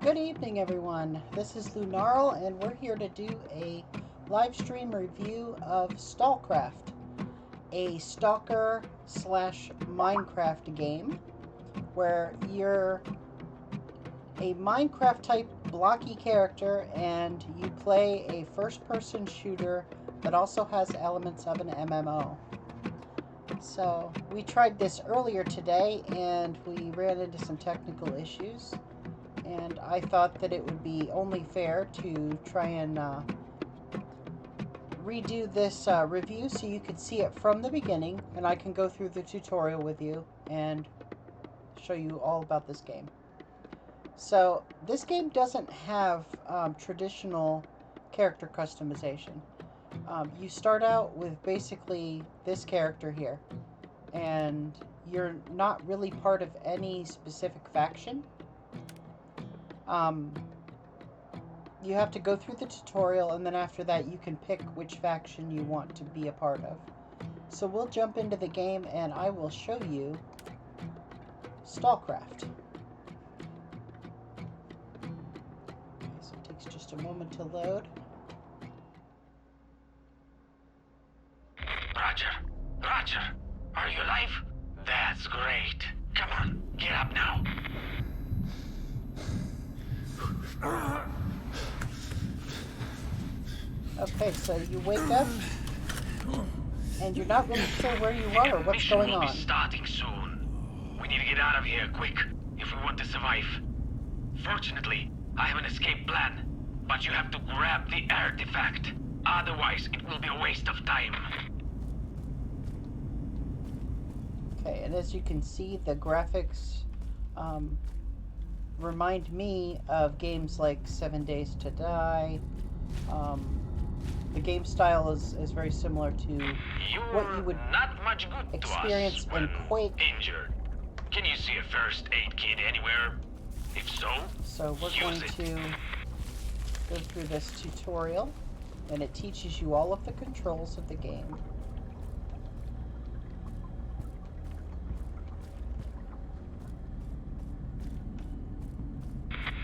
Good evening, everyone. This is Lunaril, and we're here to do a live stream review of STALCRAFT, a stalker slash Minecraft game where you're a Minecraft type blocky character and you play a first-person shooter that also has elements of an MMO. So we tried this earlier today and we ran into some technical issues. And I thought that it would be only fair to try and redo this review so you could see it from the beginning, and I can go through the tutorial with you and show you all about this game. So this game doesn't have traditional character customization. You start out with basically this character here, and you're not really part of any specific faction. You have to go through the tutorial, and then after that you can pick which faction you want to be a part of. So we'll jump into the game and I will show you STALCRAFT. Okay, so it takes just a moment to load. Roger, are you alive? That's great. Come on, get up now. Okay, so you wake up, and you're not really sure where you are or what's going on. Mission will be starting soon. We need to get out of here quick if we want to survive. Fortunately, I have an escape plan, but you have to grab the artifact. Otherwise, it will be a waste of time. Okay, and as you can see, the graphics remind me of games like 7 Days to Die. The game style is very similar to what you would not much good experience to us in Quake. Injured. Can you see a first aid kit anywhere? If so, we're going to go through this tutorial, and it teaches you all of the controls of the game.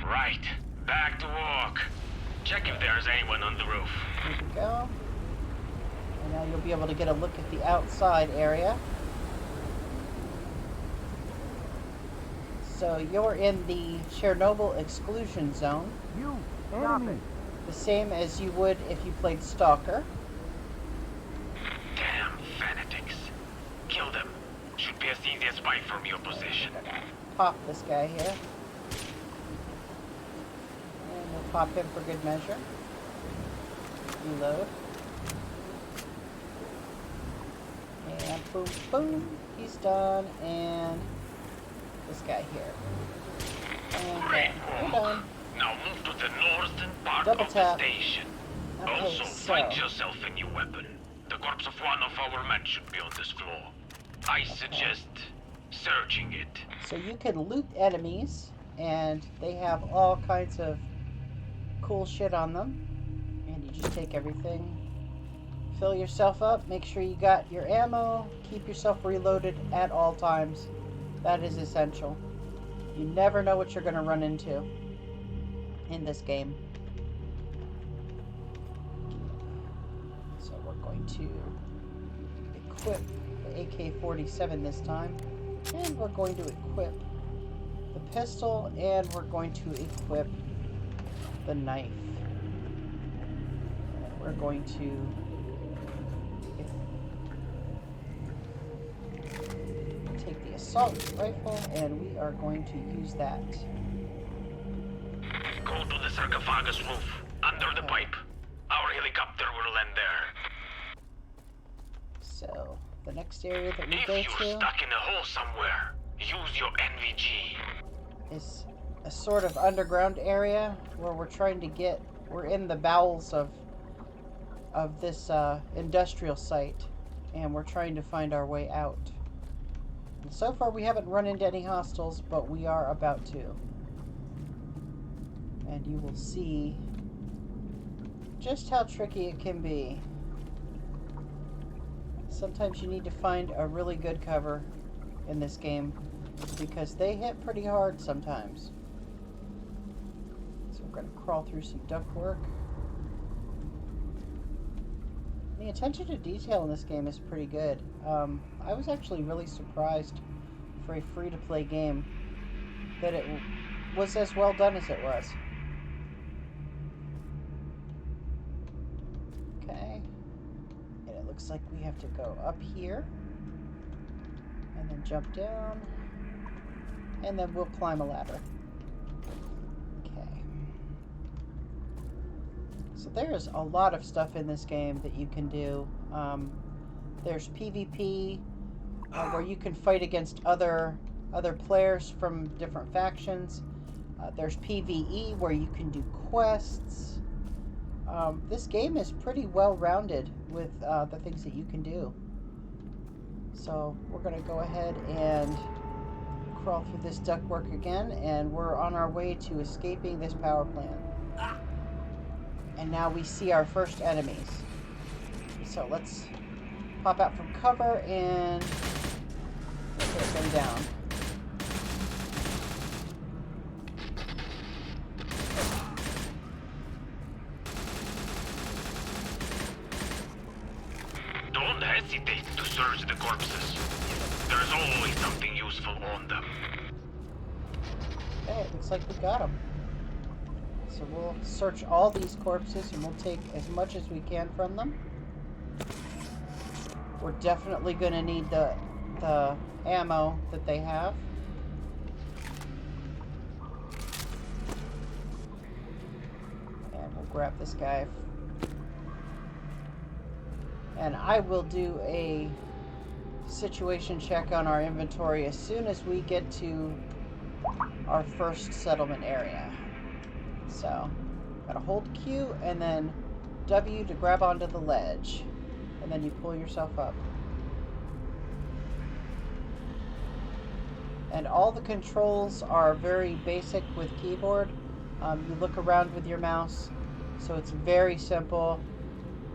Right, back to work. Check if there's anyone on the roof. Here we go. And now you'll be able to get a look at the outside area. So you're in the Chernobyl exclusion zone. You, enemy. The same as you would if you played Stalker. Damn fanatics. Kill them. Should be as easy as fight from your position. Pop this guy here. And we'll pop him for good measure. Reload. And boom, boom. He's done. And this guy here. And we're done. Now move to the northern part Double of tap. the station. Okay, Also, so find yourself a new weapon. The corpse of one of our men should be on this floor. I suggest searching it. So you can loot enemies, and they have all kinds of cool shit on them. And you just take everything, fill yourself up, make sure you got your ammo, keep yourself reloaded at all times. That is essential. You never know what you're going to run into in this game. So we're going to equip the AK-47 this time, and we're going to equip the pistol, and we're going to equip the knife. We're going to take the assault rifle, and we are going to use that. Go to the sarcophagus roof, under the pipe. Our helicopter will land there. So, the next area that we If go you're to stuck in a hole somewhere, use your NVG. is a sort of underground area where we're trying to get, we're in the bowels of this industrial site, and we're trying to find our way out. And so far we haven't run into any hostiles, but we are about to. And you will see just how tricky it can be. Sometimes you need to find a really good cover in this game, because they hit pretty hard sometimes. We're going to crawl through some ductwork. The attention to detail in this game is pretty good. I was actually really surprised for a free-to-play game that it was as well done as it was. Okay. And it looks like we have to go up here. And then jump down. And then we'll climb a ladder. Okay. So there's a lot of stuff in this game that you can do. There's PvP, where you can fight against other players from different factions. There's PvE, where you can do quests. This game is pretty well-rounded with the things that you can do. So we're going to go ahead and crawl through this ductwork again, and we're on our way to escaping this power plant. And now we see our first enemies. So let's pop out from cover and take them down. Don't hesitate to search the corpses. There's always something useful on them. Okay, it looks like we got them. So we'll search all these corpses and we'll take as much as we can from them. We're definitely going to need the ammo that they have. And we'll grab this guy. And I will do a situation check on our inventory as soon as we get to our first settlement area. So, gotta hold Q and then W to grab onto the ledge. And then you pull yourself up. And all the controls are very basic with keyboard. You look around with your mouse, so it's very simple.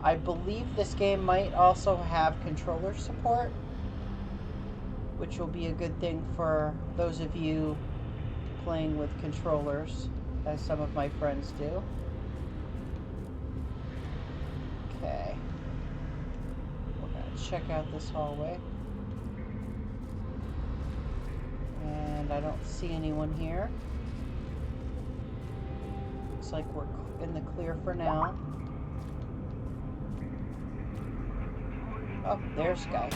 I believe this game might also have controller support, which will be a good thing for those of you playing with controllers, as some of my friends do. Okay. We're gonna check out this hallway. And I don't see anyone here. Looks like we're in the clear for now. Oh, there's Guy.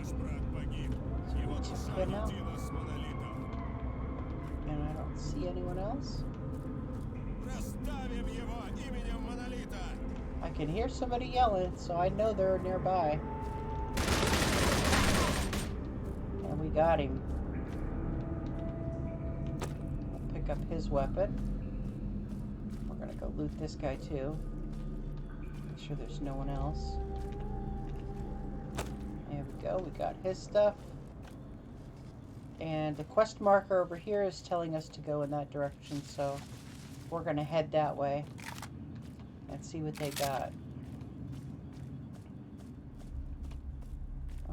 So we took him out. And I don't see anyone else. I can hear somebody yelling, so I know they're nearby. And we got him. We'll pick up his weapon. We're gonna go loot this guy too. Make sure there's no one else. There we go, we got his stuff. And the quest marker over here is telling us to go in that direction, so we're gonna head that way and see what they got.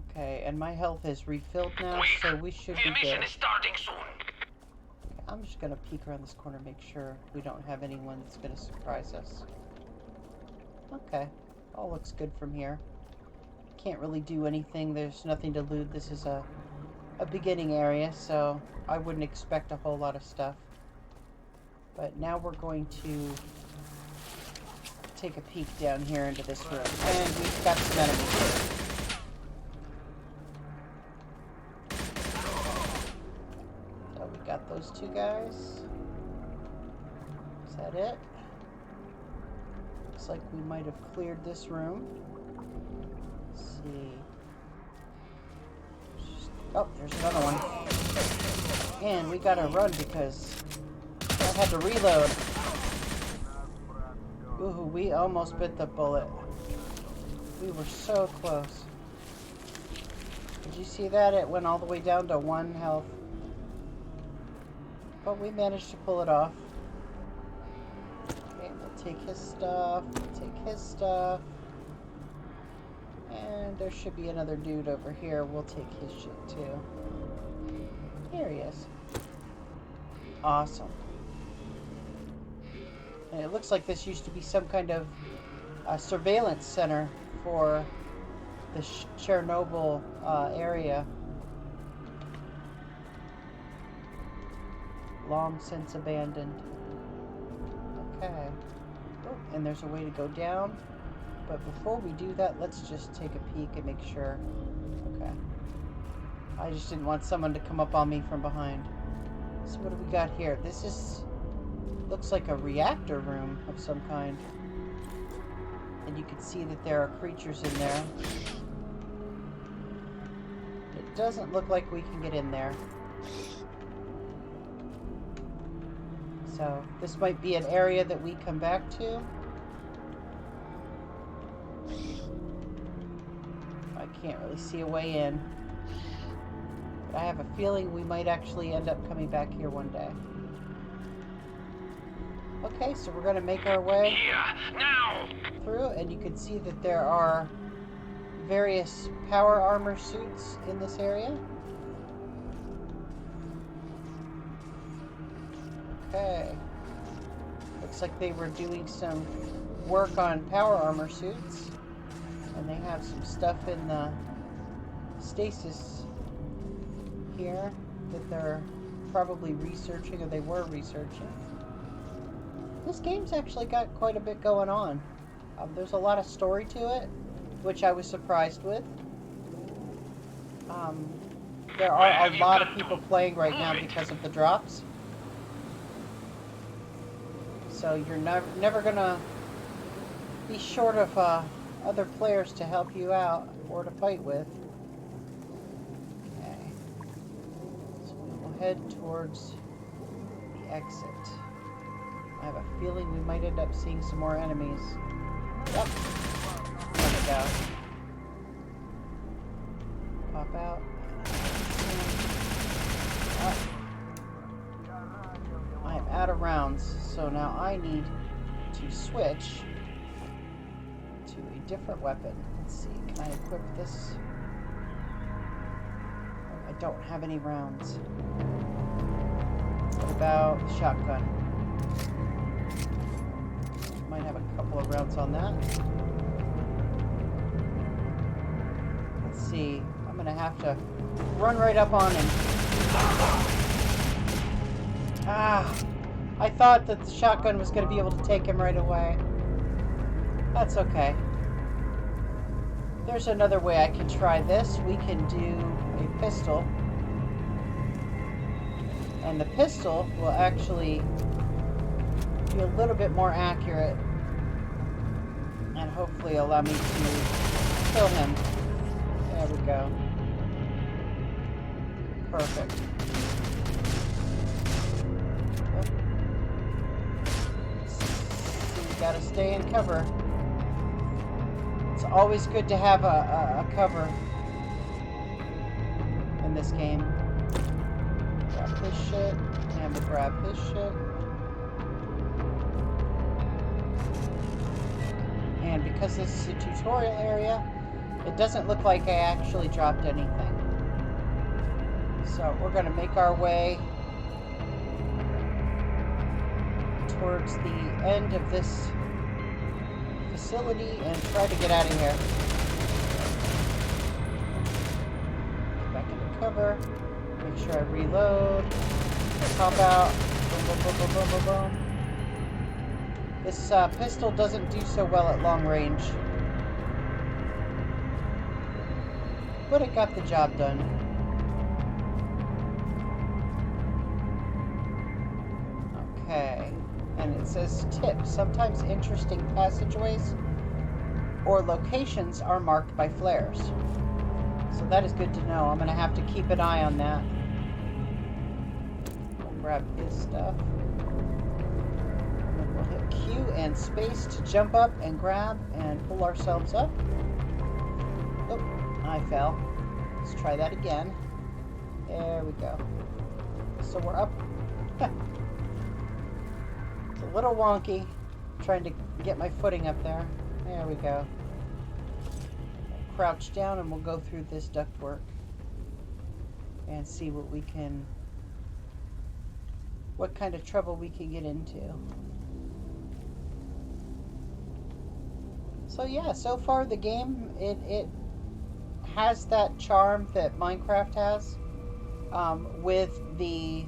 Okay, and my health is refilled now, so we should be good. The mission is starting soon. Okay, I'm just gonna peek around this corner, make sure we don't have anyone that's gonna surprise us. Okay, all looks good from here. Can't really do anything, there's nothing to loot. This is a beginning area, so I wouldn't expect a whole lot of stuff. But now we're going to take a peek down here into this room. And we've got some enemies. So we got those two guys. Is that it? Looks like we might have cleared this room. Let's see. Oh, there's another one. And we gotta run because I had to reload. Ooh, we almost bit the bullet. We were so close. Did you see that? It went all the way down to 1 health. But we managed to pull it off. Okay, we'll take his stuff. We'll take his stuff. And there should be another dude over here. We'll take his shit too. Here he is. Awesome. And it looks like this used to be some kind of surveillance center for the Chernobyl area. Long since abandoned. Okay. Oh, and there's a way to go down. But before we do that, let's just take a peek and make sure. Okay. I just didn't want someone to come up on me from behind. So what do we got here? This is... looks like a reactor room of some kind. And you can see that there are creatures in there. It doesn't look like we can get in there. So, this might be an area that we come back to. I can't really see a way in. But I have a feeling we might actually end up coming back here one day. Okay, so we're going to make our way through, and you can see that there are various power armor suits in this area. Okay. Looks like they were doing some work on power armor suits. And they have some stuff in the stasis here that they're probably researching, or they were researching. This game's actually got quite a bit going on. There's a lot of story to it, which I was surprised with. There are a lot of people playing right now because of the drops. So you're never gonna be short of other players to help you out or to fight with. Okay. So we will head towards the exit. I have a feeling we might end up seeing some more enemies. Yep. There we go. Pop out. I am out of rounds, so now I need to switch to a different weapon. Let's see, can I equip this? Oh, I don't have any rounds. What about the shotgun? Might have a couple of rounds on that. Let's see, I'm gonna have to run right up on him. I thought that the shotgun was going to be able to take him right away. That's okay. There's another way I can try this. We can do a pistol. And the pistol will actually be a little bit more accurate. And hopefully allow me to kill him. There we go. Perfect. Gotta stay in cover. It's always good to have a cover in this game. Grab his shit, and we'll grab his shit. And because this is a tutorial area, it doesn't look like I actually dropped anything. So we're gonna make our way towards the end of this facility and try to get out of here. Get back into cover. Make sure I reload. Pop out. Boom, boom, boom, boom, boom, boom, boom. This pistol doesn't do so well at long range, but it got the job done. Okay. And it says tip. Sometimes interesting passageways or locations are marked by flares. So that is good to know. I'm going to have to keep an eye on that. We'll grab his stuff. And we'll hit Q and space to jump up and grab and pull ourselves up. Oh, I fell. Let's try that again. There we go. So we're up. A little wonky, trying to get my footing up there. There we go. Crouch down and we'll go through this ductwork and see what we can what kind of trouble we can get into. So yeah, so far the game, it has that charm that Minecraft has, with the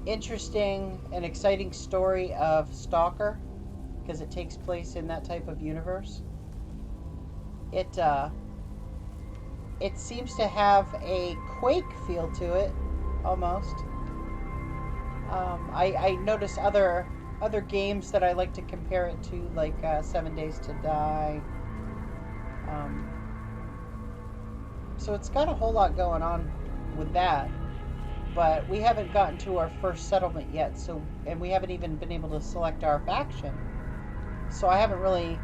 interesting and exciting story of Stalker, because it takes place in that type of universe. It seems to have a Quake feel to it, almost. I notice other games that I like to compare it to, like 7 Days to Die. So it's got a whole lot going on with that. But we haven't gotten to our first settlement yet, and we haven't even been able to select our faction. So I haven't really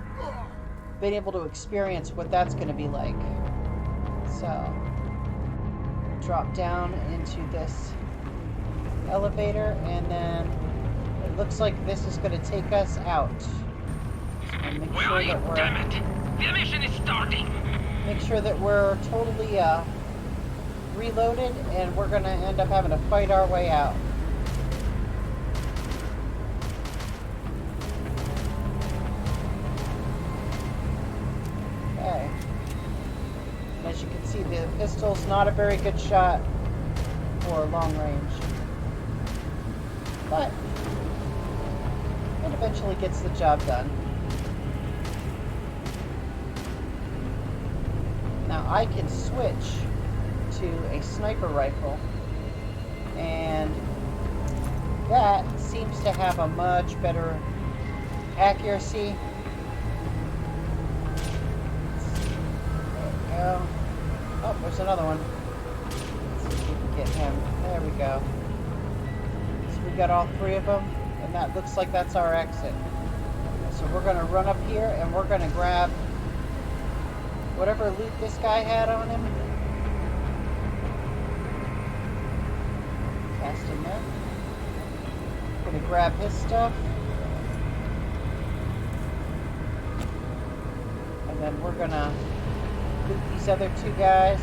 been able to experience what that's going to be like. So, drop down into this elevator, and then it looks like this is going to take us out. And make sure that we're... Damn it! The mission is starting! Make sure that we're totally reloaded, and we're going to end up having to fight our way out. Okay. And as you can see, the pistol's not a very good shot for long range. But it eventually gets the job done. Now I can switch to a sniper rifle, and that seems to have a much better accuracy. There we go. Oh, there's another one. Let's see if we can get him. There we go. So we got all three of them, and that looks like that's our exit. So we're going to run up here, and we're going to grab whatever loot this guy had on him. Cast him there. We're going to grab his stuff. And then we're going to loot these other two guys.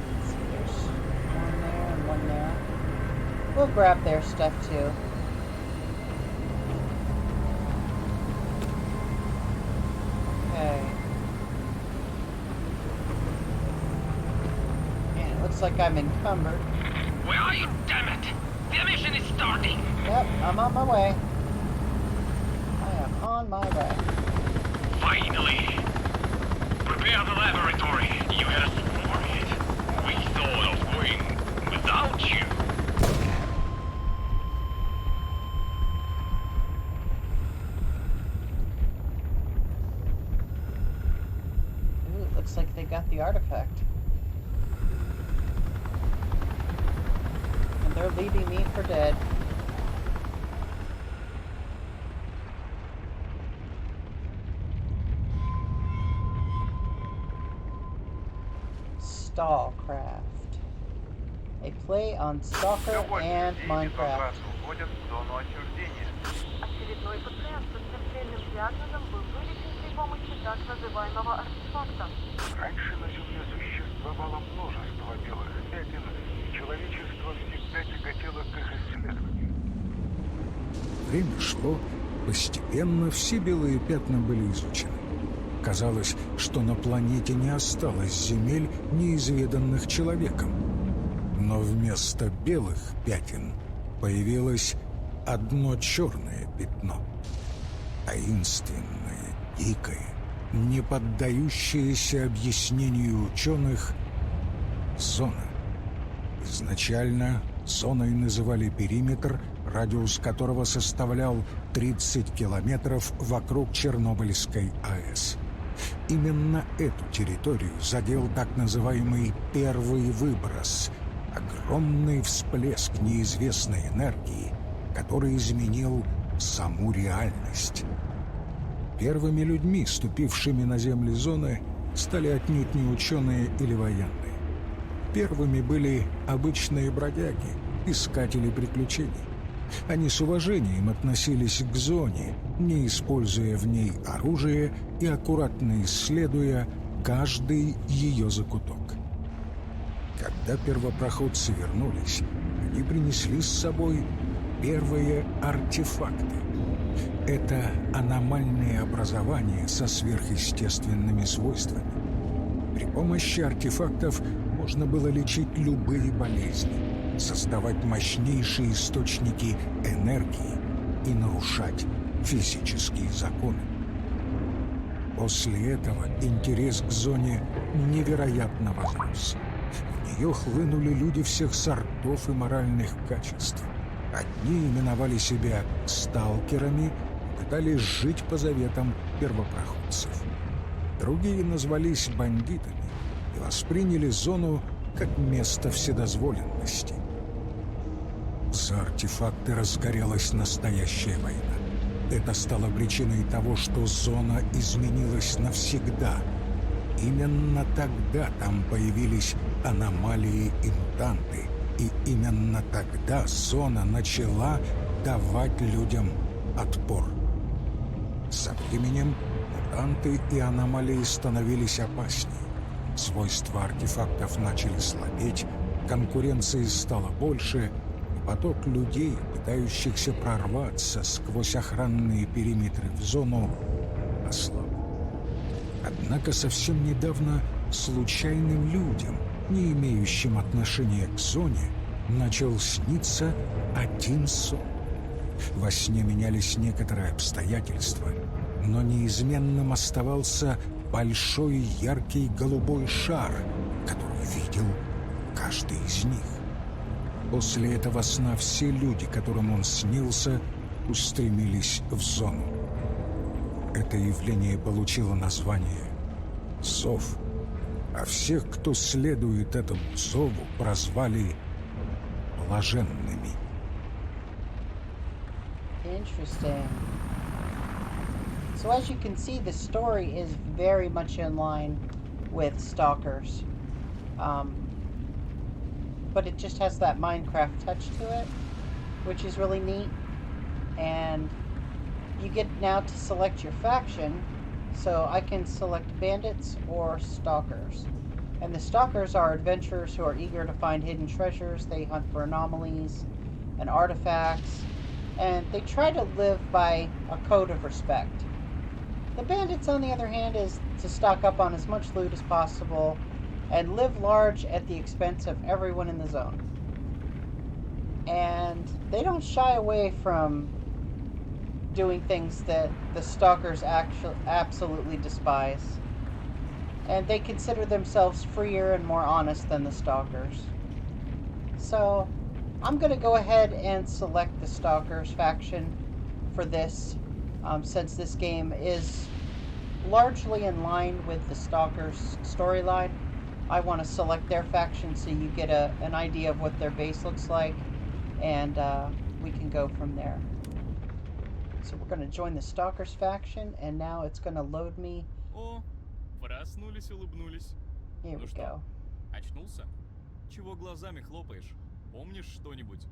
Let's see, there's one there and one there. We'll grab their stuff too. Okay. And it looks like I'm encumbered. Where are you, damn it? The mission is starting! Yep, I'm on my way. I am on my way. Finally! Prepare the laboratory. You had us worried. We thought of going without you. Ooh, it looks like they got the artifact. And they're leaving me for dead. STALCRAFT. A play on Stalker and Minecraft. Очередной пациент со смертельным диагнозом был вылечен при помощи так называемого артефакта. Раньше на Земле существовало множество белых пятен, и человечество всегда тяготело к их исследованию. Время шло, постепенно все белые пятна были изучены. Казалось, что на планете не осталось земель, неизведанных человеком. Но вместо белых пятен появилось одно черное пятно. Таинственное, дикое, не поддающееся объяснению ученых зона. Изначально зоной называли периметр, радиус которого составлял 30 километров вокруг Чернобыльской АЭС. Именно эту территорию задел так называемый первый выброс, огромный всплеск неизвестной энергии, который изменил саму реальность. Первыми людьми, ступившими на земли зоны, стали отнюдь не ученые или военные. Первыми были обычные бродяги, искатели приключений. Они с уважением относились к зоне, не используя в ней оружие и аккуратно исследуя каждый ее закуток. Когда первопроходцы вернулись, они принесли с собой первые артефакты. Это аномальные образования со сверхъестественными свойствами. При помощи артефактов можно было лечить любые болезни, создавать мощнейшие источники энергии и нарушать физические законы. После этого интерес к зоне невероятно возрос. В нее хлынули люди всех сортов и моральных качеств. Одни именовали себя сталкерами, пытались жить по заветам первопроходцев. Другие назвались бандитами и восприняли зону как место вседозволенности. За артефакты разгорелась настоящая война. Это стало причиной того, что зона изменилась навсегда. Именно тогда там появились аномалии и мутанты. И именно тогда зона начала давать людям отпор. Со временем мутанты и аномалии становились опаснее. Свойства артефактов начали слабеть, конкуренции стало больше, и поток людей, пытающихся прорваться сквозь охранные периметры в зону, ослаб. Однако совсем недавно случайным людям, не имеющим отношения к зоне, начал сниться один сон. Во сне менялись некоторые обстоятельства, но неизменным оставался большой яркий голубой шар, который видел каждый из них. После этого сна все люди, которым он снился, устремились в зону. Это явление получило название «Зов», а всех, кто следует этому зову, прозвали блаженными. Interesting. So as you can see, the story is very much in line with Stalkers. But it just has that Minecraft touch to it, which is really neat. And you get now to select your faction, so I can select bandits or stalkers. And the stalkers are adventurers who are eager to find hidden treasures. They hunt for anomalies and artifacts, and they try to live by a code of respect. The bandits, on the other hand, is to stock up on as much loot as possible and live large at the expense of everyone in the zone. And they don't shy away from doing things that the stalkers absolutely despise. And they consider themselves freer and more honest than the stalkers. So I'm going to go ahead and select the stalkers faction for this, since this game is largely in line with the stalkers storyline. I want to select their faction so you get an idea of what their base looks like, and we can go from there. So we're going to join the stalkers faction, and now it's going to load me. О, проснулись, улыбнулись. Here we go. Очнулся? Чего глазами хлопаешь? Помнишь что-нибудь?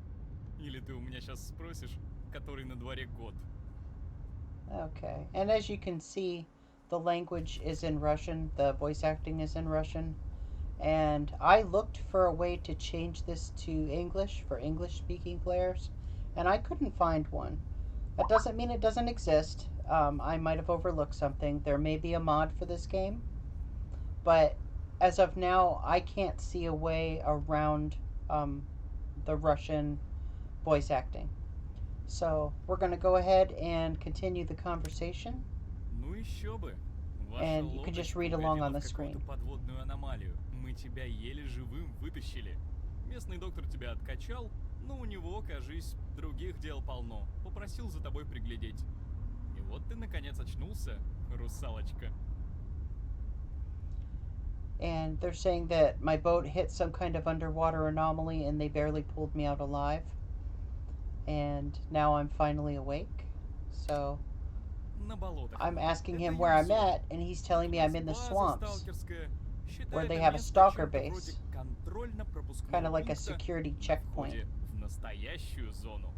Или ты у меня сейчас спросишь, который на дворе год? Okay, and as you can see, the language is in Russian, the voice acting is in Russian, and I looked for a way to change this to English for English-speaking players, and I couldn't find one. That doesn't mean it doesn't exist. I might have overlooked something. There may be a mod for this game, but as of now, I can't see a way around the Russian voice acting. So we're going to go ahead and continue the conversation. Ну еще бы. Ваша And you can just лодочка read along угодила on the в какую-то screen. подводную аномалию. Мы тебя еле живым вытащили. Местный доктор тебя откачал, но у него, кажись, других дел полно. Попросил за тобой приглядеть. И вот ты наконец очнулся, русалочка. And they're saying that my boat hit some kind of underwater anomaly and they barely pulled me out alive. And now I'm finally awake. So На болотах. I'm asking Это him не where I'm зона. at, and he's telling me I'm in the База swamps, сталкерская. Считай, where they это have a место stalker чем-то base, вроде контрольно-пропускного kind of like a пункта security на checkpoint. входе в настоящую зону.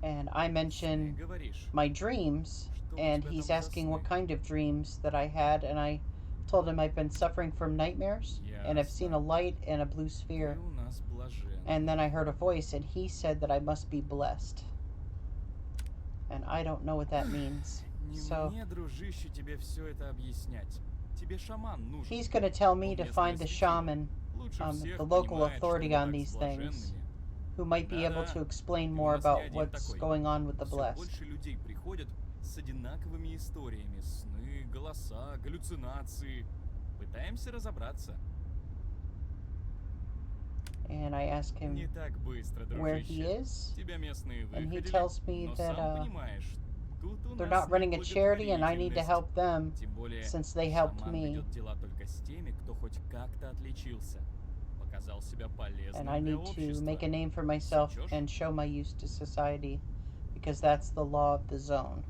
And I mention Говоришь, my dreams, что у and тебя he's там за asking what сны? kind of dreams that I had, and I Told him I've been suffering from nightmares, and I've seen a Ясно. light and a blue Ты sphere. у нас блаженный. And then I heard a voice, and he said that I must be blessed. And I don't know what that means. Не So мне, дружище, тебе все это объяснять. Тебе шаман нужен. he's going to tell me Он to местное find the светило. shaman, Лучше всех the local понимает, authority что on так с these things, блаженными. who might be able Да-да. to explain И у more нас не about один what's такой. going on with the Все blessed. больше людей приходят с одинаковыми историями. Сны, голоса, галлюцинации. Пытаемся разобраться. And I ask him Не так быстро, where he дружище. is, Тебя местные and he выходили, tells me но that сам понимаешь, тут у they're нас not running a charity and I need to неблаготворительность. help them Тем более, since they helped шаман me, ведет дела только с теми, кто хоть как-то отличился. Показал себя and полезным I для need to общества. make a name for myself Сечешь? and show my use to society, because that's the law of the zone.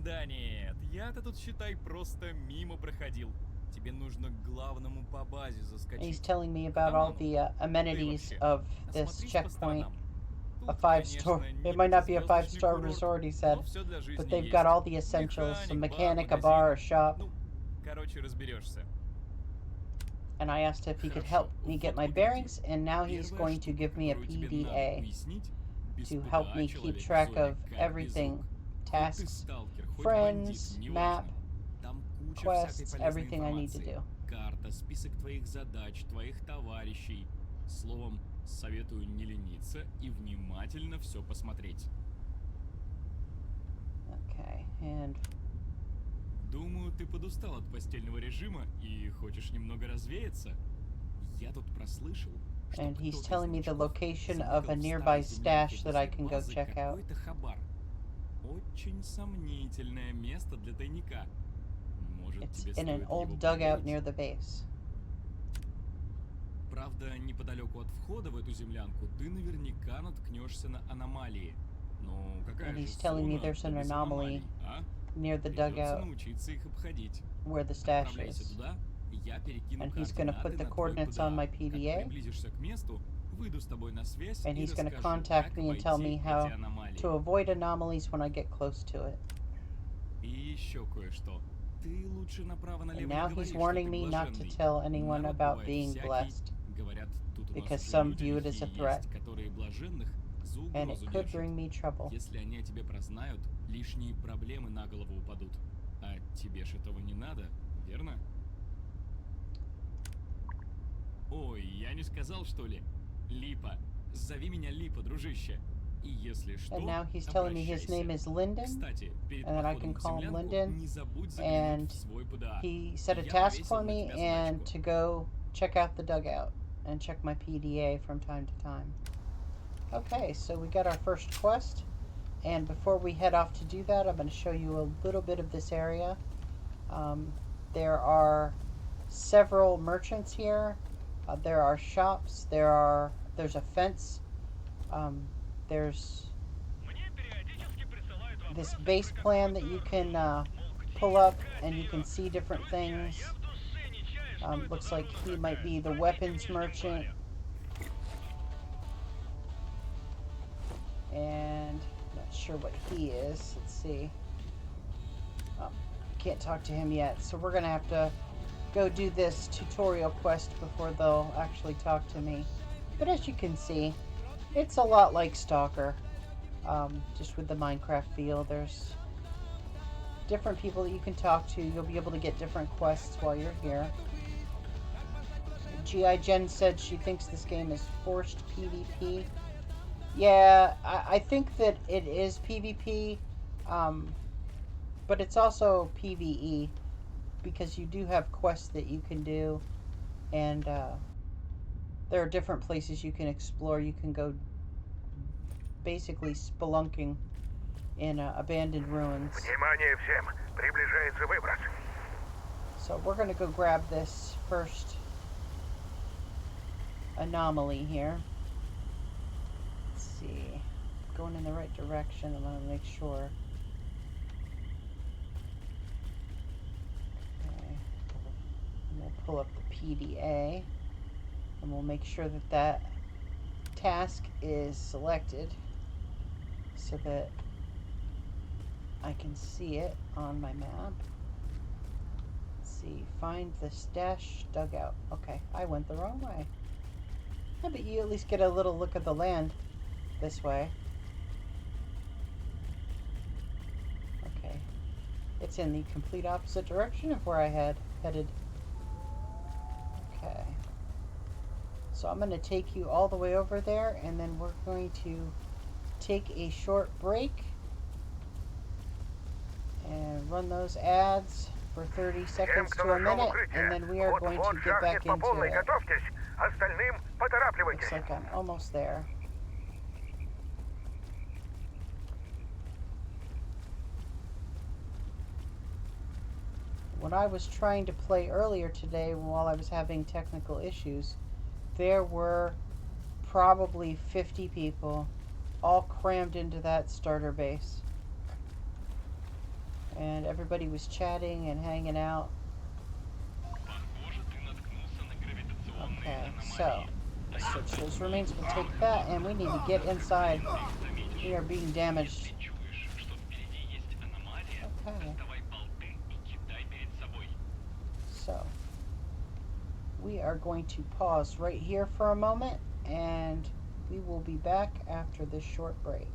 Да нет, я-то тут, считай, просто мимо проходил. Тебе нужно к главному по базе And he's заскочить. telling me about all the amenities of this Осмотрись по checkpoint. сторонам. A Тут, 5-star. конечно, It не might not be a пятизвездочный 5-star курорт, resort, he said, но всё для жизни but they've есть. got all the essentials: a mechanic, a bar, a shop. Ну, короче, разберешься. And I asked if he could Хорошо, help me вот get my погоди. bearings, and now he's Первая going to штука, give me a которую тебе надо PDA уяснить, без to ПДА help me keep человек в track зоне of как без everything: рук. Хоть ты tasks, сталкер, хоть friends, бандит, map, неважно. Там куча quests, всякой полезной everything I need to информации. do. Карта, список твоих задач, твоих товарищей. Словом, советую не лениться и внимательно все посмотреть. Okay, and Думаю, ты подустал от постельного режима и хочешь немного развеяться. Я тут прослышал, что and he's кто-то из telling me the новичков location заныкал of a в nearby старой землянке stash that I возле can go базы check out. какой-то хабар. Очень сомнительное место для тайника. Может, It's тебе in an стоит old его dugout проверить? near the base. Правда, неподалеку от входа в эту землянку ты наверняка наткнешься на аномалии. Ну, какая And же he's telling me зона there's an без anomaly аномалий, а? Near the Придется dugout научиться их обходить. where the stash Отправляйся is. туда, я перекину And he's gonna координаты put the на твой coordinates on ПДА. my Как PDA, приблизишься к месту, выйду с тобой на связь and и he's gonna расскажу, contact как me and tell обойти me how эти аномалии. to avoid anomalies when I get close to it. И еще кое-что. Ты лучше направо-налево And не now говори, he's что warning ты me not to блаженный. tell anyone Народ about бывает being всякий. blessed, Говорят, тут у нас because уже some люди view it as a лихие threat, есть, которые блаженных за and it угрозу could держат. bring me trouble. Если они о тебе прознают, лишние проблемы на голову упадут. А тебе ж этого не надо, верно? Ой, я не сказал, что ли? Липа. Зови меня Липа, дружище. И если что, And now he's telling me his name is Lyndon, Кстати, перед and that I походом can в call him землянку Lyndon, не забудь and заглянуть в свой ПДА. he set a Я task повесил for на me тебя and задачку. to go check out the dugout and check my PDA from time to time. Okay, so we got our first quest, and before we head off to do that, I'm going to show you a little bit of this area. There are several merchants here. There are shops. There's a fence. There's this base plan that you can pull up, and you can see different things. Looks like he might be the weapons merchant. And not sure what he is. Let's see. Can't talk to him yet, so we're gonna have to go do this tutorial quest before they'll actually talk to me. But as you can see, it's a lot like Stalker, just with the Minecraft feel. There's different people that you can talk to. You'll be able to get different quests while you're here. G.I. Jen said she thinks this game is forced PvP. Yeah, I think that it is PvP, but it's also PvE, because you do have quests that you can do, and there are different places you can explore. You can go basically spelunking in abandoned ruins. Внимание всем! Приближается выброс. So we're going to go grab this first anomaly here. Let's see. Going in the right direction. I'm going to make sure. Okay. And we'll pull up the PDA. And we'll make sure that that task is selected so that I can see it on my map. see. Find the stash dugout. Okay, I went the wrong way. Yeah, but you at least get a little look at the land this way. Okay. It's in the complete opposite direction of where I had headed. Okay. So I'm going to take you all the way over there, and then we're going to take a short break and run those ads for 30 seconds to a minute, and then we are going to get back into it. Looks like I'm almost there. When I was trying to play earlier today while I was having technical issues, there were probably 50 people all crammed into that starter base. And everybody was chatting and hanging out. Okay, so let's search those remains. We'll take that, and we need to get inside. We are being damaged. Okay. So we are going to pause right here for a moment, and we will be back after this short break.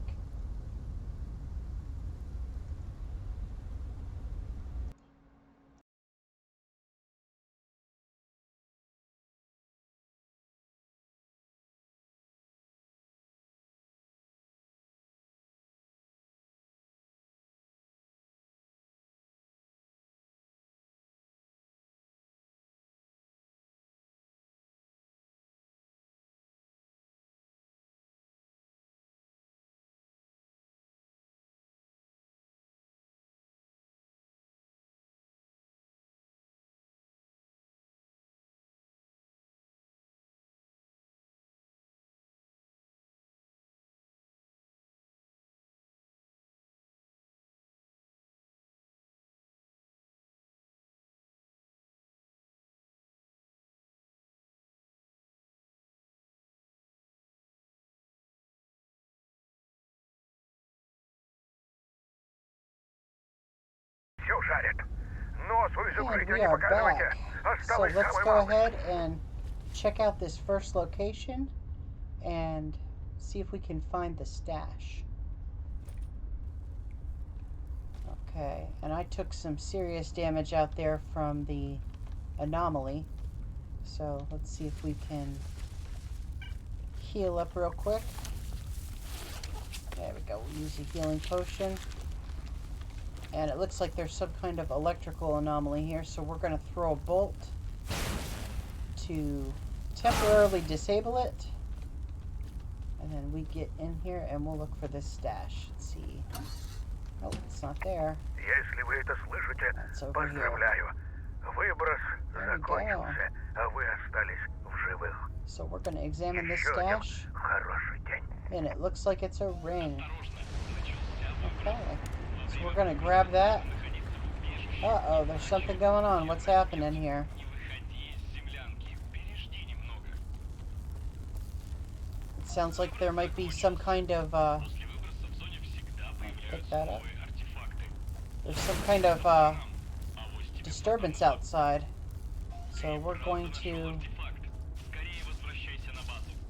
And we are back. So let's go ahead and check out this first location and see if we can find the stash. Okay, and I took some serious damage out there from the anomaly. So let's see if we can heal up real quick. There we go. We'll use a healing potion. And it looks like there's some kind of electrical anomaly here, so we're going to throw a bolt to temporarily disable it. And then we get in here and we'll look for this stash. Let's see. Oh, it's not there. That's over here. There we go. So we're going to examine this stash. And it looks like it's a ring. Okay. So we're going to grab that. Uh-oh, there's something going on. What's happening here? It sounds like there might be some kind of, pick that up. There's some kind of, disturbance outside. So we're going to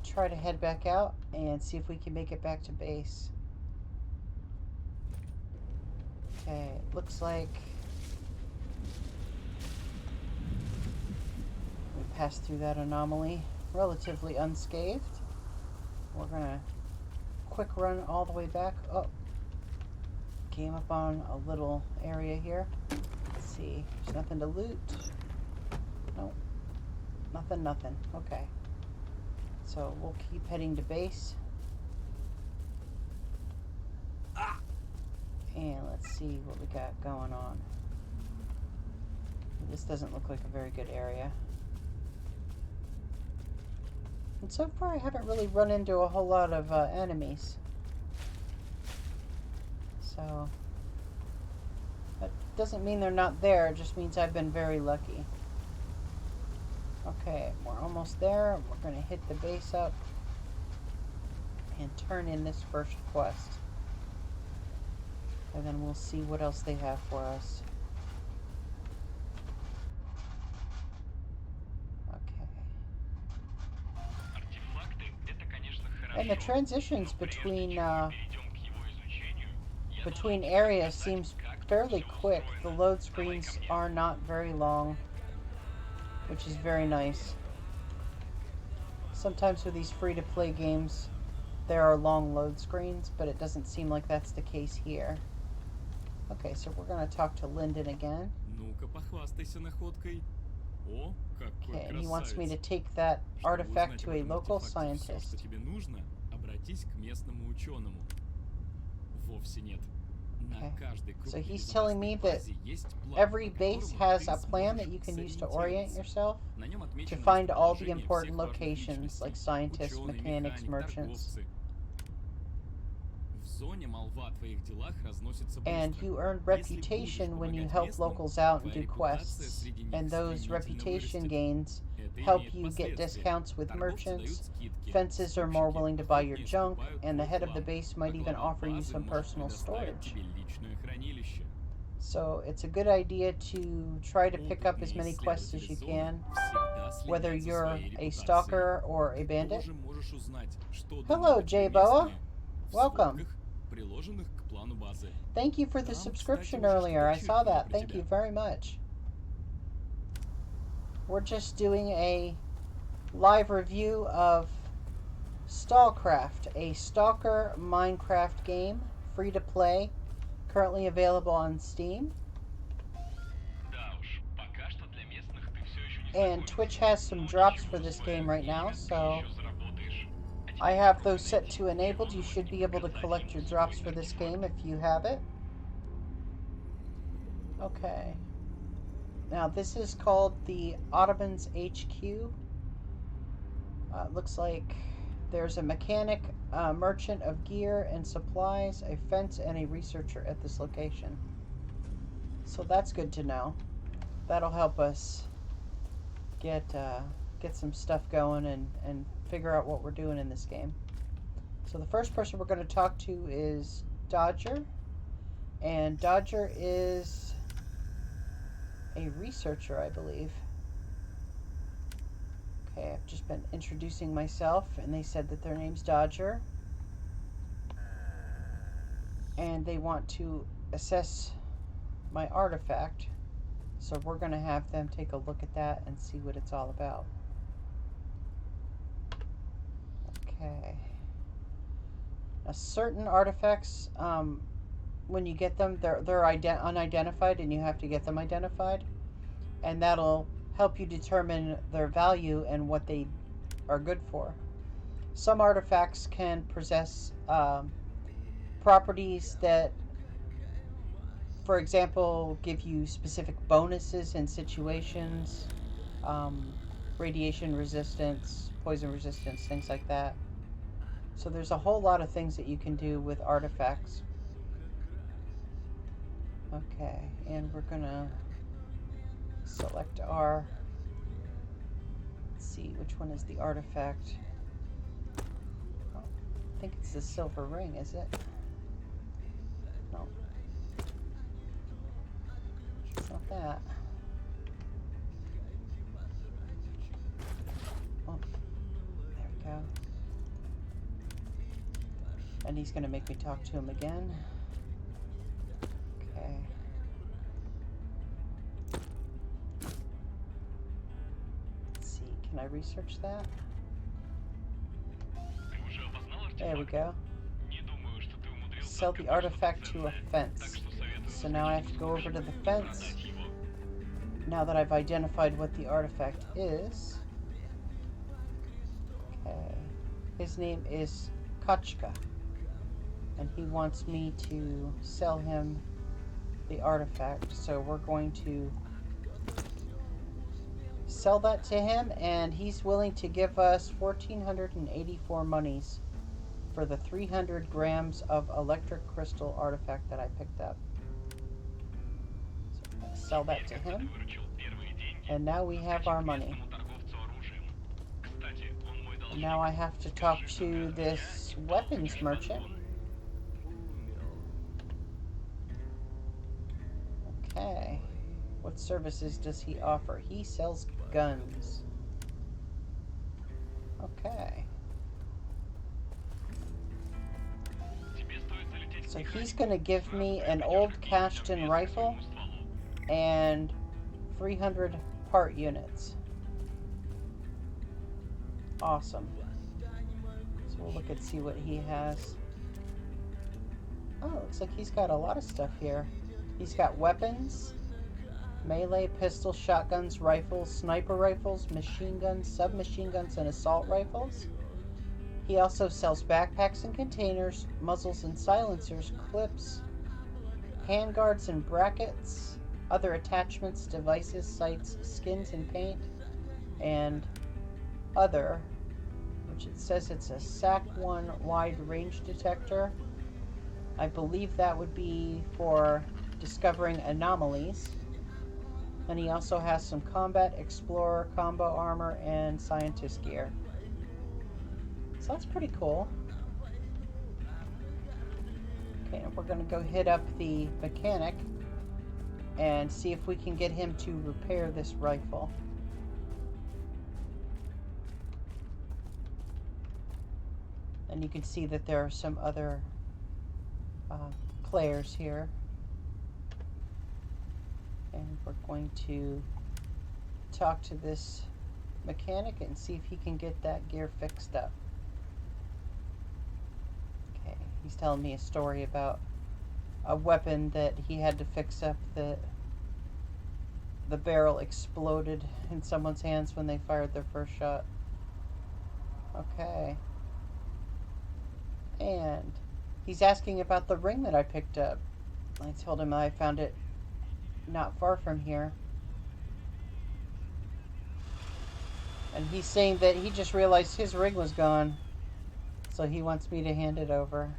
try to head back out and see if we can make it back to base. Okay, it looks like we passed through that anomaly relatively unscathed. We're gonna quick run all the way back. Oh, came up on a little area here. Let's see, there's nothing to loot. Nope, nothing. Okay, so we'll keep heading to base. And let's see what we got going on. This doesn't look like a very good area. And so far I haven't really run into a whole lot of enemies. So, that doesn't mean they're not there, it just means I've been very lucky. Okay, we're almost there. We're going to hit the base up and turn in this first quest. And then we'll see what else they have for us. And the transitions between areas seems fairly quick. The load screens are not very long, which is very nice. Sometimes with these free-to-play games, there are long load screens, but it doesn't seem like that's the case here. Okay, so we're going to talk to Lyndon again. Ну-ка, похвастайся находкой. О, какой Okay, and he wants me to красавец. take that Чтобы artifact узнать to об a этом local артефакте всё, что scientist. тебе нужно, обратись к местному ученому. Вовсе нет. На Okay. каждой So крупной he's telling me безопасной that базе есть план, every по base которому has ты a plan that сможешь you can use to orient сориентироваться. yourself На нем to отмечено find all the местоположение important всех важных locations, like личностей. scientists, Ученые, mechanics, механик, merchants. торговцы. В зоне молва о твоих делах разносится And быстро. you earn Если будешь reputation when you помогать help местным, locals out and твоя do репутация quests. среди них And those стремительно reputation вырастет. gains Это help имеет you get последствия. discounts with Торговцы merchants, дают скидки, fences are more скупщики willing to buy your охотнее junk, скупают and the твой head of the хлам, base а might even глава offer you базы some может personal предоставить storage. тебе личное хранилище. So it's a good idea to try to pick up as many Опытные quests as исследователи you зоны can, всегда whether следят за you're своей a репутацией. stalker or a Ты bandit. тоже можешь узнать, что Hello, думают о тебе J-Boa. местные в Welcome. сводках, приложенных к плану базы. Thank you for the Там, subscription кстати, уже earlier. I что-то saw чиркнуло that. про Thank тебя. you very much. We're just doing a live review of STALCRAFT, a stalker Minecraft game, free to play, currently available on Steam. Да уж, пока что для местных ты все еще не And Twitch has some drops for this game right now, so I have those set to enabled. You should be able to collect your drops for this game if you have it. Okay. Now this is called the Ottoman's HQ. Looks like there's a mechanic, a merchant of gear and supplies, a fence, and a researcher at this location. So that's good to know. That'll help us get some stuff going and figure out what we're doing in this game. So the first person we're going to talk to is Dodger, and Dodger is a researcher, I believe. Okay, I've just been introducing myself, and they said that their name's Dodger, and they want to assess my artifact. So we're going to have them take a look at that and see what it's all about. Okay. Now, certain artifacts, when you get them, they're unidentified, and you have to get them identified, and that'll help you determine their value and what they are good for. Some artifacts can possess properties that, for example, give you specific bonuses in situations, radiation resistance, poison resistance, things like that. So there's a whole lot of things that you can do with artifacts. Okay, and we're gonna select our, let's see, which one is the artifact? Oh, I think it's the silver ring, is it? No. It's not that. Oh, there we go. And he's gonna make me talk to him again. Okay. Let's see, can I research that? There we go. Sell the artifact to a fence. So now I have to go over to the fence. Now that I've identified what the artifact is. Okay. His name is Kochka. And he wants me to sell him the artifact. So we're going to sell that to him, and he's willing to give us 1,484 monies for the 300 grams of electric crystal artifact that I picked up. So I'm going to sell that to him. And now we have our money. And now I have to talk to this weapons merchant. Okay. What services does he offer? He sells guns. Okay. So he's going to give me an old cast-in rifle and 300 part units. Awesome. So we'll look and see what he has. Oh, looks like he's got a lot of stuff here. He's got weapons, melee, pistols, shotguns, rifles, sniper rifles, machine guns, submachine guns, and assault rifles. He also sells backpacks and containers, muzzles and silencers, clips, handguards and brackets, other attachments, devices, sights, skins and paint, and other, which it says it's a SAC-1 wide range detector. I believe that would be for discovering anomalies. And he also has some combat, explorer, combo armor, and scientist gear. So that's pretty cool. Okay, and we're going to go hit up the mechanic and see if we can get him to repair this rifle. And you can see that there are some other players here. And we're going to talk to this mechanic and see if he can get that gear fixed up. Okay, he's telling me a story about a weapon that he had to fix up that the barrel exploded in someone's hands when they fired their first shot. Okay. And he's asking about the ring that I picked up. I told him I found it not far from here. And he's saying that he just realized his ring was gone. So he wants me to hand it over.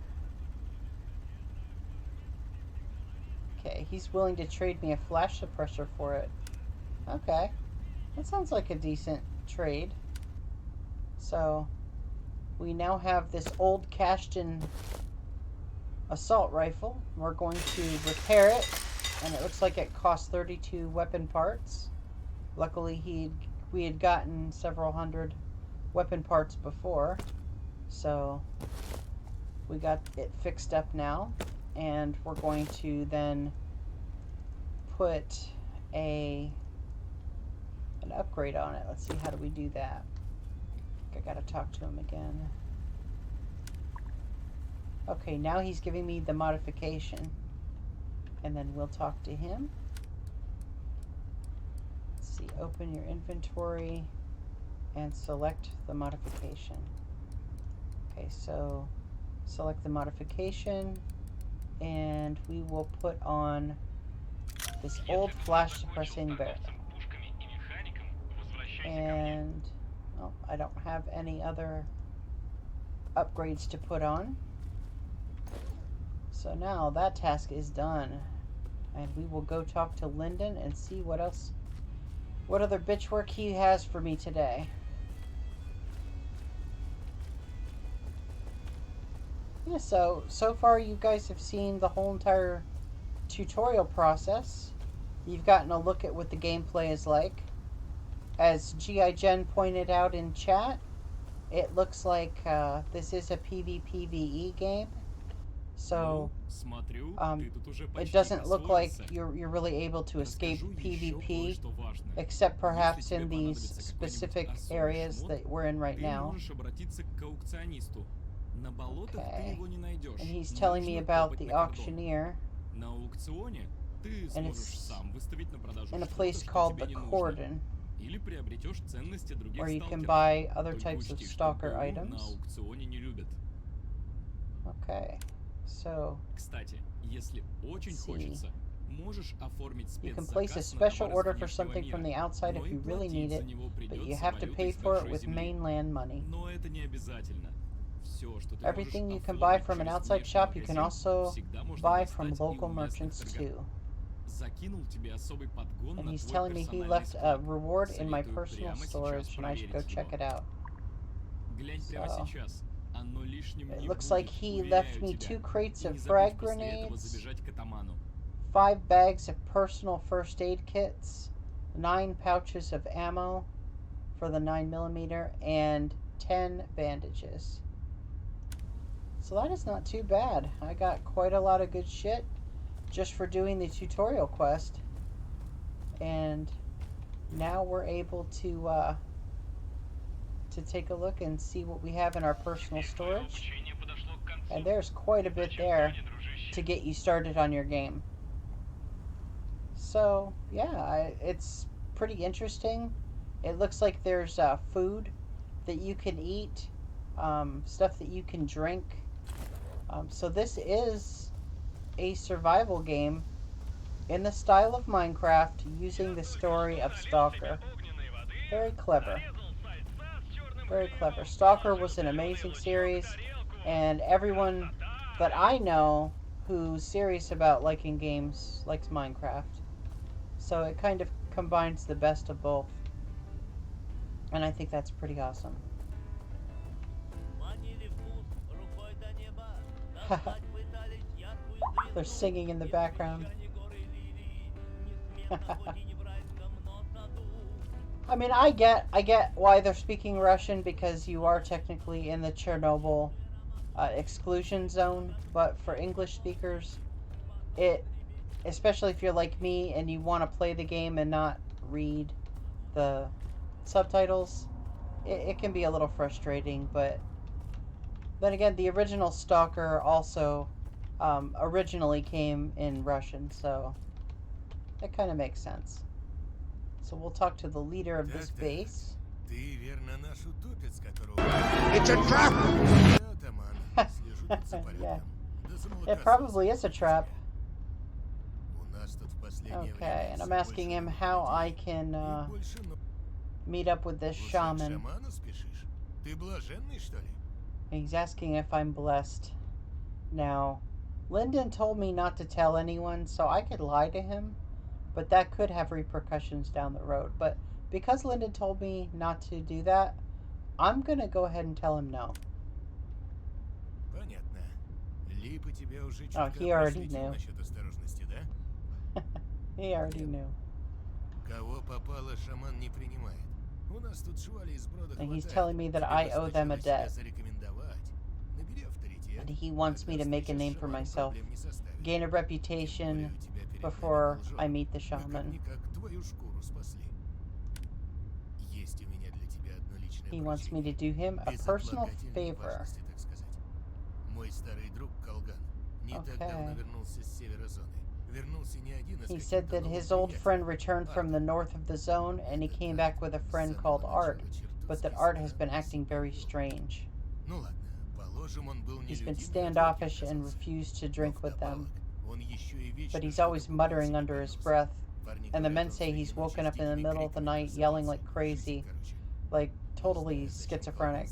Okay, he's willing to trade me a flash suppressor for it. Okay. That sounds like a decent trade. So we now have this old cast-in assault rifle. We're going to repair it, and it looks like it costs 32 weapon parts. Luckily, we had gotten several hundred weapon parts before, so we got it fixed up now, and we're going to then put an upgrade on it. Let's see, how do we do that? I gotta talk to him again. Okay, now he's giving me the modification. And then we'll talk to him. Let's see, open your inventory and select the modification. Okay, so select the modification and we will put on this old flash suppressing barrel. And oh, I don't have any other upgrades to put on. So now that task is done. And we will go talk to Lyndon and see what other bitch work he has for me today. Yeah, so far you guys have seen the whole entire tutorial process. You've gotten a look at what the gameplay is like. As G.I. Jen pointed out in chat, it looks like this is a PvPvE game. So it doesn't look like you're really able to escape PvP, except perhaps in these specific areas that we're in right now. Okay. And he's telling me about the auctioneer. And it's in a place called the Cordon, where you can buy other types of stalker items. Okay, so you can place a special order for something from the outside if you really need it, but you have to pay for it with mainland money. Everything you can buy from an outside shop, you can also buy from local merchants too. And he's telling me he left a reward in my personal storage and I should go check it out. So, it looks like he left me 2 crates of frag grenades, 5 bags of personal first aid kits, 9 pouches of ammo for the 9mm, and 10 bandages. So that is not too bad. I got quite a lot of good shit just for doing the tutorial quest. And now we're able to take a look and see what we have in our personal storage. And there's quite a bit there to get you started on your game. So, yeah, it's pretty interesting. It looks like there's food that you can eat, stuff that you can drink. So this is a survival game in the style of Minecraft using the story of Stalker. Very clever. Very clever. Stalker was an amazing series, and everyone that I know who's serious about liking games likes Minecraft. So it kind of combines the best of both. And I think that's pretty awesome. They're singing in the background. I mean, I get why they're speaking Russian, because you are technically in the Chernobyl exclusion zone. But for English speakers, especially if you're like me and you want to play the game and not read the subtitles, it can be a little frustrating. But then again, the original Stalker also originally came in Russian, so that kind of makes sense. So we'll talk to the leader of this base. It's a trap! Yeah. It probably is a trap. Okay, and I'm asking him how I can meet up with this shaman. He's asking if I'm blessed. Now, Lyndon told me not to tell anyone, so I could lie to him, but that could have repercussions down the road. But because Lyndon told me not to do that, I'm going to go ahead and tell him no. Oh, he already knew. He already knew. And he's telling me that I owe them a debt. And he wants me to make a name for myself, gain a reputation before I meet the shaman. He wants me to do him a personal favor. Okay. He said that his old friend returned from the north of the zone, and he came back with a friend called Art, but that Art has been acting very strange. He's been standoffish and refused to drink with them, but he's always muttering under his breath, and the men say he's woken up in the middle of the night yelling like crazy, like totally schizophrenic.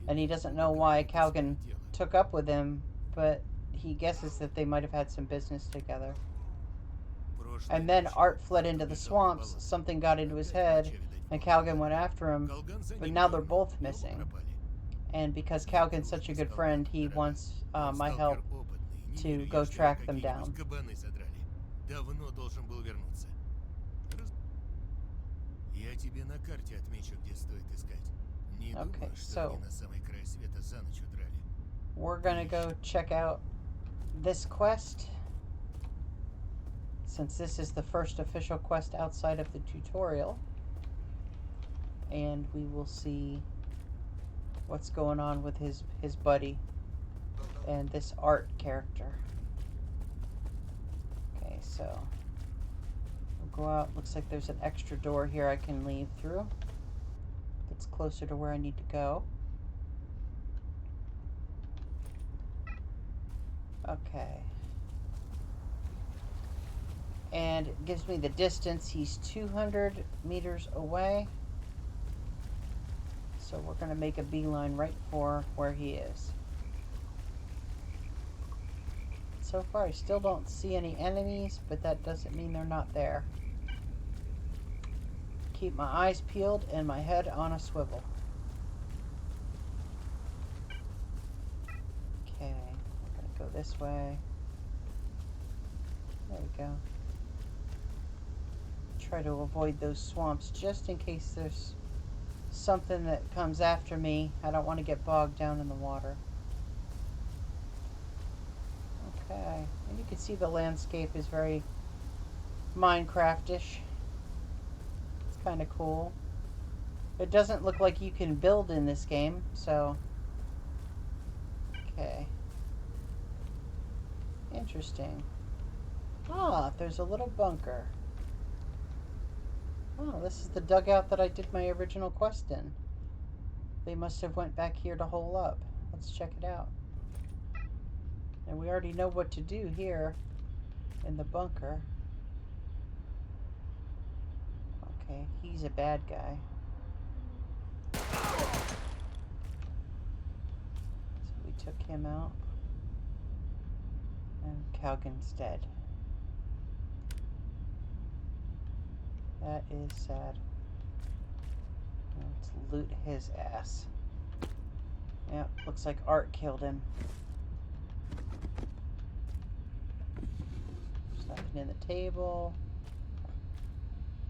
And he doesn't know why Calgan took up with him, but he guesses that they might have had some business together. And then Art fled into the swamps, something got into his head, and Calgan went after him, but now they're both missing. And because Calgan's such a good friend, he wants my help to go track them down. Okay, so we're gonna go check out this quest, since this is the first official quest outside of the tutorial, and we will see what's going on with his buddy and this Art character. Okay, so we'll go out. Looks like there's an extra door here I can leave through. It's closer to where I need to go. Okay. And it gives me the distance. He's 200 meters away. So we're going to make a beeline right for where he is. So far I still don't see any enemies, but that doesn't mean they're not there. Keep my eyes peeled and my head on a swivel. Okay, we're going to go this way. There we go. Try to avoid those swamps just in case there's something that comes after me. I don't want to get bogged down in the water. Okay, and you can see the landscape is very Minecraft-ish. It's kind of cool. It doesn't look like you can build in this game, so... Okay. Interesting. Ah, there's a little bunker. Oh, this is the dugout that I did my original quest in. They must have went back here to hole up. Let's check it out. And we already know what to do here in the bunker. Okay, he's a bad guy. So we took him out. And Calgon's dead. That is sad. Let's loot his ass. Yep, looks like Art killed him. There's nothing in the table.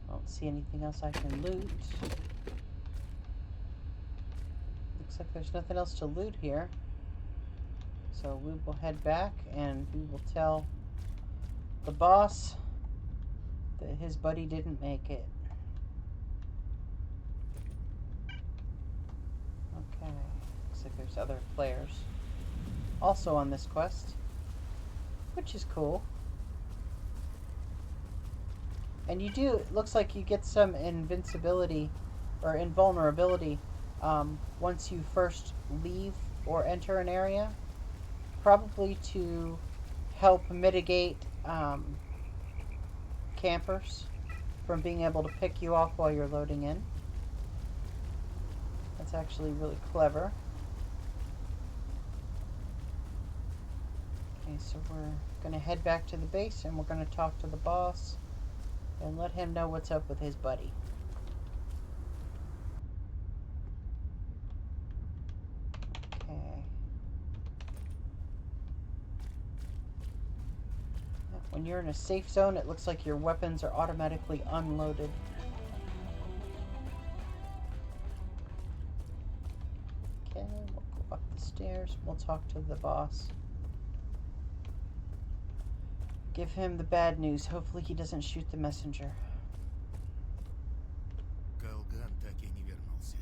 I don't see anything else I can loot. Looks like there's nothing else to loot here. So we will head back and we will tell the boss that his buddy didn't make it. Okay, looks like there's other players also on this quest, which is cool. And you do, it looks like you get some invincibility or invulnerability once you first leave or enter an area, probably to help mitigate campers from being able to pick you off while you're loading in. That's actually really clever. Okay, so we're going to head back to the base and we're going to talk to the boss and let him know what's up with his buddy. Okay. When you're in a safe zone, it looks like your weapons are automatically unloaded. Okay, we'll go up the stairs. We'll talk to the boss. Give him the bad news. Hopefully he doesn't shoot the messenger. Калган так и не вернулся.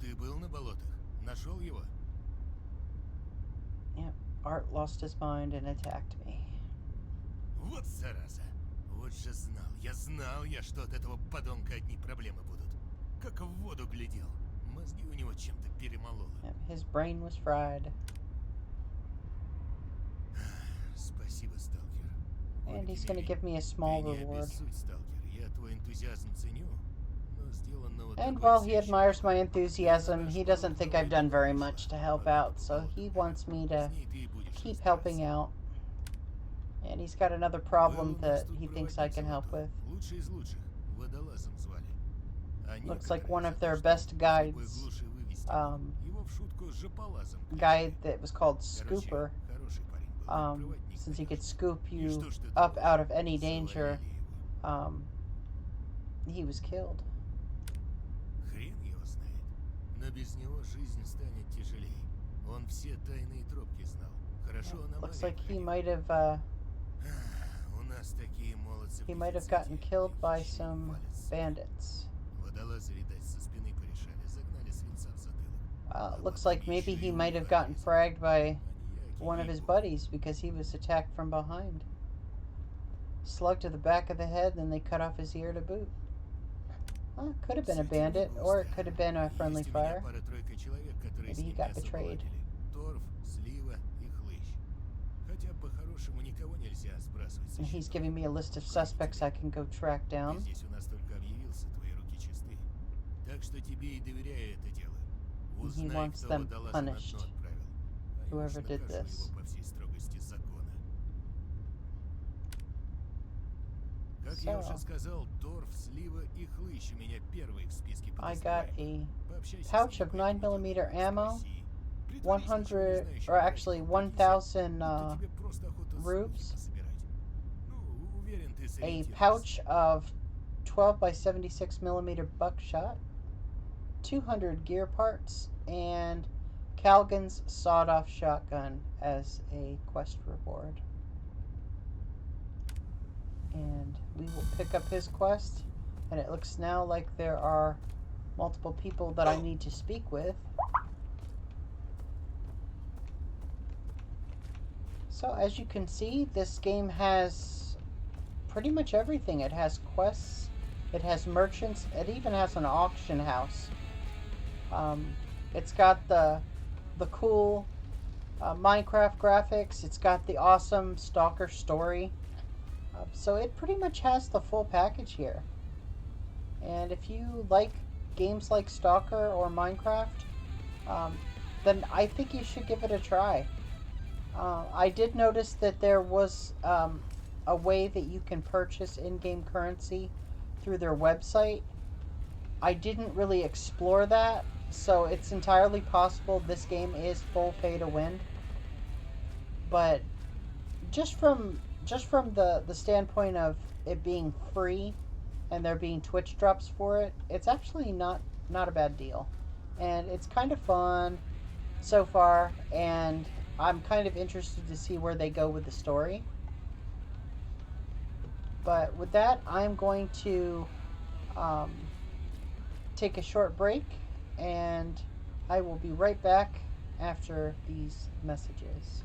Ты был на болотах? Нашел его? Yep, Art lost his mind and attacked me. Вот зараза. Вот же знал я, что от этого подонка одни проблемы будут. Как в воду глядел. Мозги у него чем-то перемололо. Yep, his brain was fried. Спасибо, сталкер. And he's going to give me a small reward. And while he admires my enthusiasm, he doesn't think I've done very much to help out, so he wants me to keep helping out. And he's got another problem that he thinks I can help with. Looks like one of their best guides, guide that was called Scooper, since he could scoop you up out of any danger, he was killed. Хрен его знает. Но без него жизнь станет тяжелее. Он все тайные тропки знал. Хорошо на Looks like he might have gotten killed by some bandits. Looks like maybe he might have gotten fragged by one of his buddies because he was attacked from behind. Slug to the back of the head, then they cut off his ear to boot. Well, it could have been a bandit, or it could have been a friendly fire. Maybe he got betrayed. And he's giving me a list of suspects I can go track down. And he wants them punished, whoever did this. So, I got a pouch of 9mm ammo, 100, or actually 1,000 rubes, a pouch of 12x76mm buckshot, 200 gear parts, and Calgon's sawed-off shotgun as a quest reward. And we will pick up his quest. And it looks now like there are multiple people that I need to speak with. So as you can see, this game has pretty much everything. It has quests, it has merchants, it even has an auction house. It's got the cool Minecraft graphics. It's got the awesome Stalker story. So it pretty much has the full package here. And if you like games like Stalker or Minecraft, then I think you should give it a try. I did notice that there was a way that you can purchase in-game currency through their website. I didn't really explore that, so it's entirely possible this game is full pay to win. But just from the standpoint of it being free and there being Twitch drops for it, it's actually not a bad deal. And it's kind of fun so far, and I'm kind of interested to see where they go with the story. But with that, I'm going to take a short break, and I will be right back after these messages.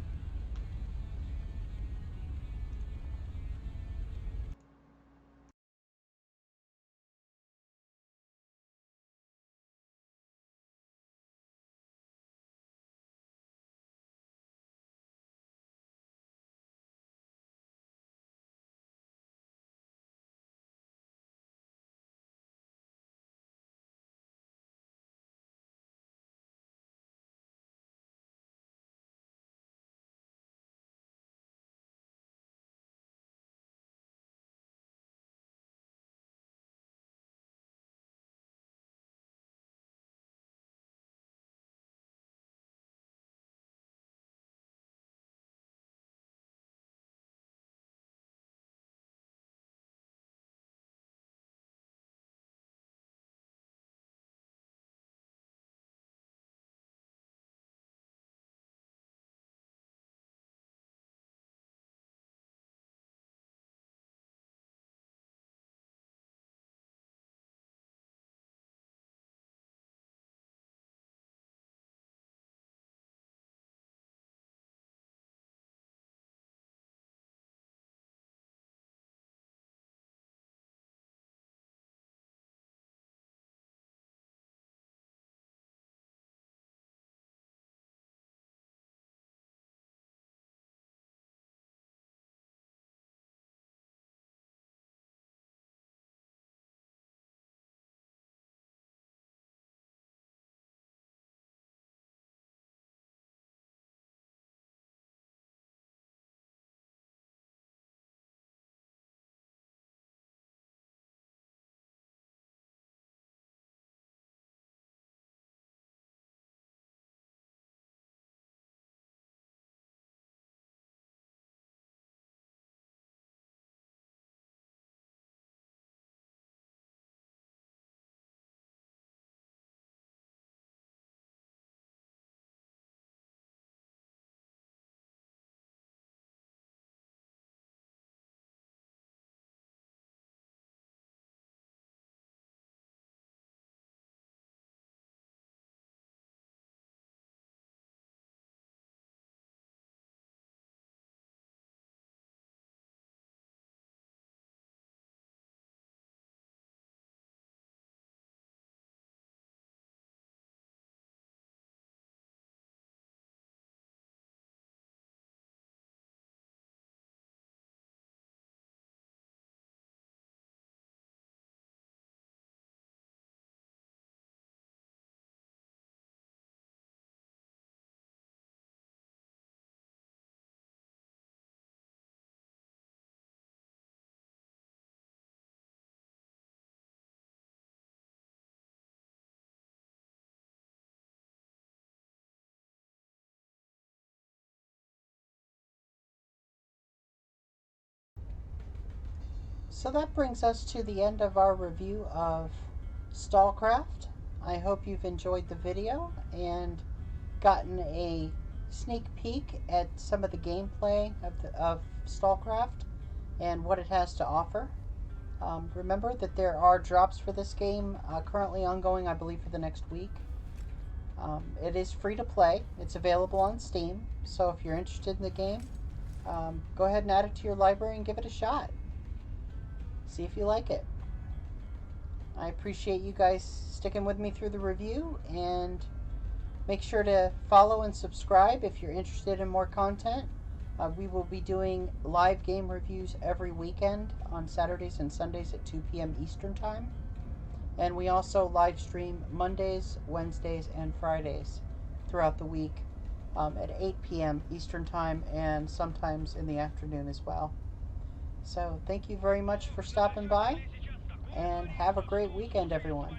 So that brings us to the end of our review of STALCRAFT. I hope you've enjoyed the video and gotten a sneak peek at some of the gameplay of STALCRAFT. and what it has to offer. Remember that there are drops for this game currently ongoing, I believe, for the next week. It is free to play. It's available on Steam, so if you're interested in the game, go ahead and add it to your library and give it a shot. See if you like it. I appreciate you guys sticking with me through the review, and make sure to follow and subscribe if you're interested in more content. We will be doing live game reviews every weekend on Saturdays and Sundays at 2 p.m. Eastern Time. And we also live stream Mondays, Wednesdays, and Fridays throughout the week at 8 p.m. Eastern Time, and sometimes in the afternoon as well. So thank you very much for stopping by, and have a great weekend, everyone.